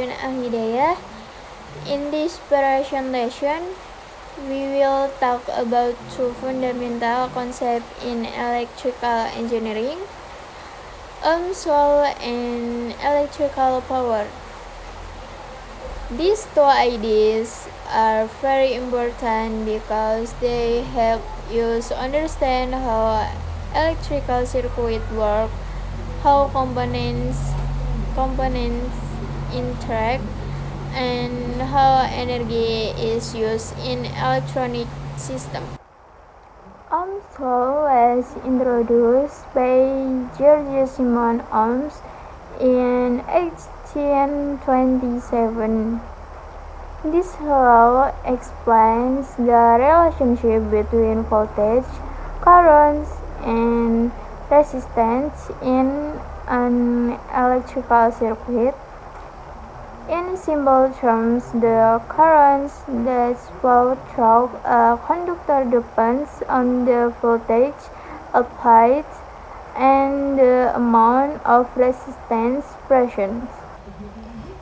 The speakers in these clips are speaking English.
Jun Ahidayah. In this presentation, we will talk about two fundamental concepts in electrical engineering: Ohm's law and electrical power. These two ideas are very important because they help us understand how electrical circuits work, how components interact, and how energy is used in electronic systems. Ohm's law was introduced by George Simon Ohms in 1827. This law explains the relationship between voltage, current, and resistance in an electrical circuit. In simple terms, the current that flows through a conductor depends on the voltage applied and the amount of resistance present.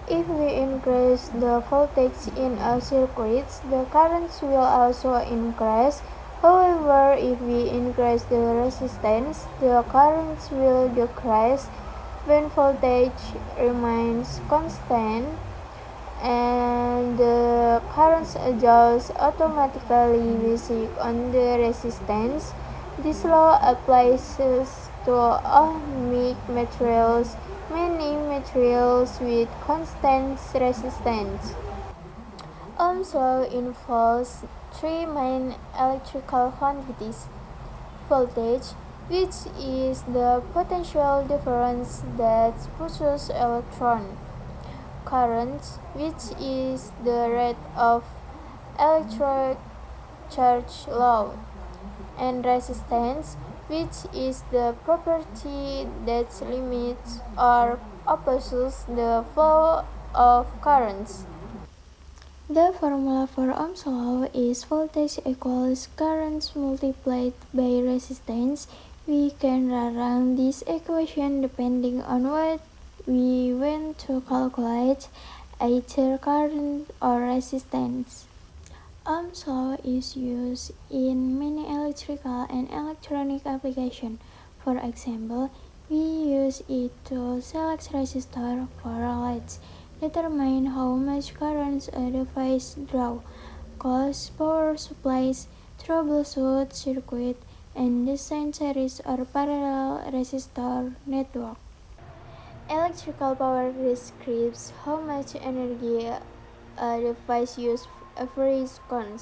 If we increase the voltage in a circuit, the current will also increase. However, if we increase the resistance, the current will decrease. When voltage remains constant and the current adjusts automatically based on the resistance, this law applies to ohmic materials, meaning materials with constant resistance. Ohm's law involves three main electrical quantities: voltage, which is the potential difference that pushes electrons; current, which is the rate of electric charge load; and resistance, which is the property that limits or opposes the flow of currents. The formula for Ohm's law is voltage equals current multiplied by resistance. We can rewrite this equation depending on what we want to calculate, either current or resistance. Ohm's law is used in many electrical and electronic applications. For example, we use it to select resistors for lights, determine how much current a device draws, cause power supplies, troubleshoot circuits, and design series or parallel resistor network. Electrical power describes how much energy a device uses every second.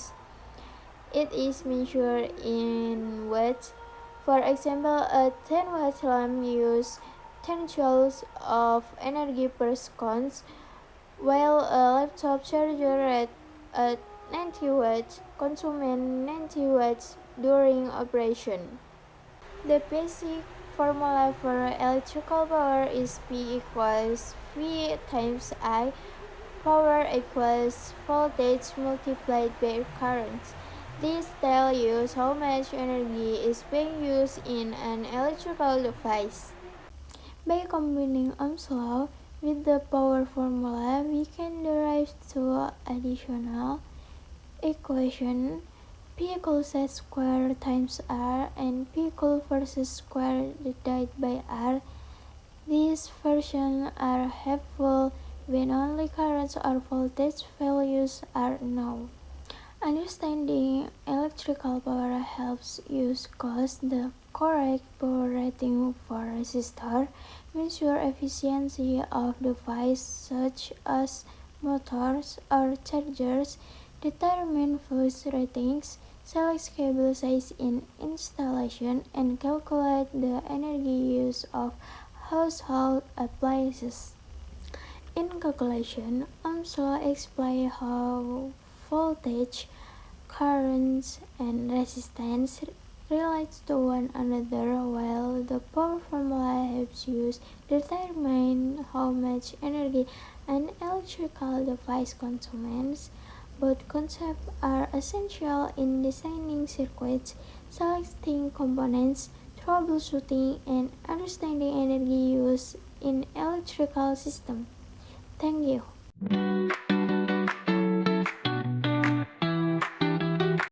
It is measured in watts. For example, a 10-watt lamp uses 10 joules of energy per second, while a laptop charger at 90 watts consumes 90 watts during operation. The basic formula for electrical power is P equals V times I. Power equals voltage multiplied by current. This tells you how much energy is being used in an electrical device. By combining Ohm's law with the power formula, we can derive two additional equations: P equals Z squared times R and P equals versus square divided by R. These versions are helpful when only current or voltage values are known. Understanding electrical power helps us gauge the correct power rating for resistors, measure efficiency of devices such as motors or chargers, determine fuse ratings, select cable size in installation, and calculate the energy use of household appliances. In calculation, Ohm's law explains how voltage, current, and resistance relate to one another, while the power formula helps us determine how much energy an electrical device consumes. Both concepts are essential in designing circuits, selecting components, troubleshooting, and understanding energy use in electrical systems. Thank you.